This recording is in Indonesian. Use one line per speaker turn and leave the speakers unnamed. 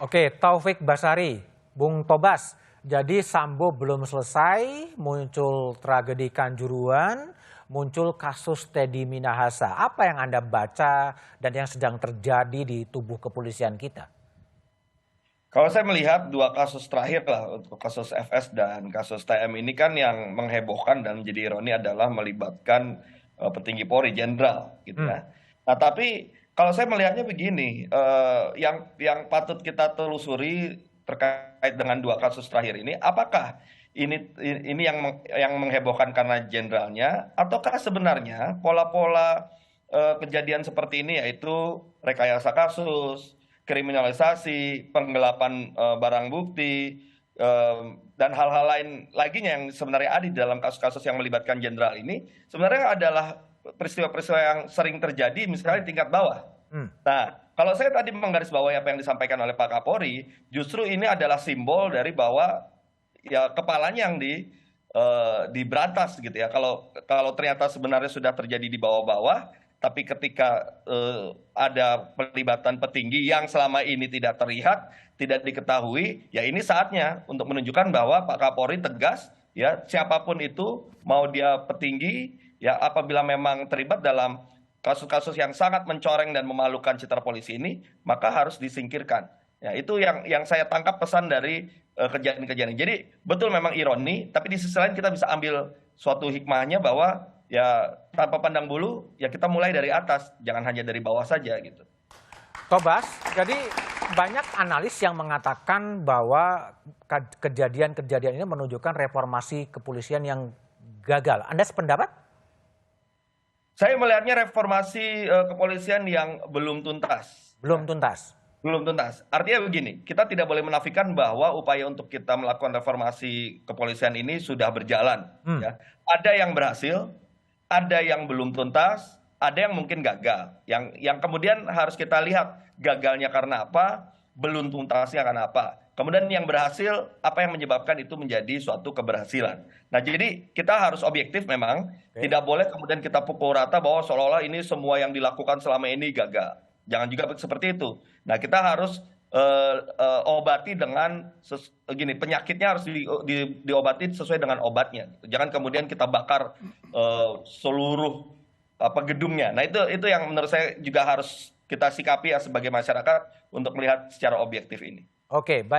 Oke, Taufik Basari, Bung Tobas. Jadi Sambo belum selesai, muncul tragedi Kanjuruhan, muncul kasus Teddy Minahasa. Apa yang Anda baca dan yang sedang terjadi di tubuh kepolisian kita?
Kalau saya melihat dua kasus terakhir lah, untuk kasus FS dan kasus TM ini kan yang menghebohkan dan menjadi ironi adalah melibatkan petinggi Polri, jenderal gitu
Hmm.
ya. Nah tapi kalau saya melihatnya begini, yang patut kita telusuri terkait dengan dua kasus terakhir ini, apakah ini yang menghebohkan karena jenderalnya, ataukah sebenarnya pola-pola kejadian seperti ini, yaitu rekayasa kasus, kriminalisasi, penggelapan barang bukti, dan hal-hal lain lagi yang sebenarnya ada di dalam kasus-kasus yang melibatkan jenderal ini, sebenarnya adalah peristiwa-peristiwa yang sering terjadi misalnya
Hmm.
di tingkat bawah.
Hmm.
Nah, kalau saya tadi menggarisbawahi apa yang disampaikan oleh Pak Kapolri, justru ini adalah simbol dari bahwa ya kepalanya yang diberantas gitu ya. Kalau kalau ternyata sebenarnya sudah terjadi di bawah-bawah, tapi ketika ada pelibatan petinggi yang selama ini tidak terlihat, tidak diketahui, ya ini saatnya untuk menunjukkan bahwa Pak Kapolri tegas, ya siapapun itu, mau dia petinggi, ya apabila memang terlibat dalam kasus-kasus yang sangat mencoreng dan memalukan citra polisi ini, maka harus disingkirkan. Ya, itu yang saya tangkap pesan dari kejadian-kejadian ini. Jadi betul memang ironi, tapi di sisi lain kita bisa ambil suatu hikmahnya bahwa ya tanpa pandang bulu, ya kita mulai dari atas, jangan hanya dari bawah saja gitu.
Tobas, jadi banyak analis yang mengatakan bahwa kejadian-kejadian ini menunjukkan reformasi kepolisian yang gagal. Anda sependapat?
Saya melihatnya reformasi kepolisian yang belum tuntas.
Belum tuntas.
Belum tuntas. Artinya begini, kita tidak boleh menafikan bahwa upaya untuk kita melakukan reformasi kepolisian ini sudah berjalan.
Hmm.
Ya. Ada yang berhasil, ada yang belum tuntas, ada yang mungkin gagal. Yang kemudian harus kita lihat gagalnya karena apa, belum tuntasnya karena apa. Kemudian yang berhasil, apa yang menyebabkan itu menjadi suatu keberhasilan. Nah jadi kita harus objektif memang,
Oke.
tidak boleh kemudian kita pukul rata bahwa seolah-olah ini semua yang dilakukan selama ini gagal. Jangan juga seperti itu. Nah, kita harus obati dengan gini, penyakitnya harus diobati sesuai dengan obatnya. Jangan kemudian kita bakar seluruh apa gedungnya. Nah, itu yang menurut saya juga harus kita sikapi ya sebagai masyarakat untuk melihat secara objektif ini.
Oke, baik.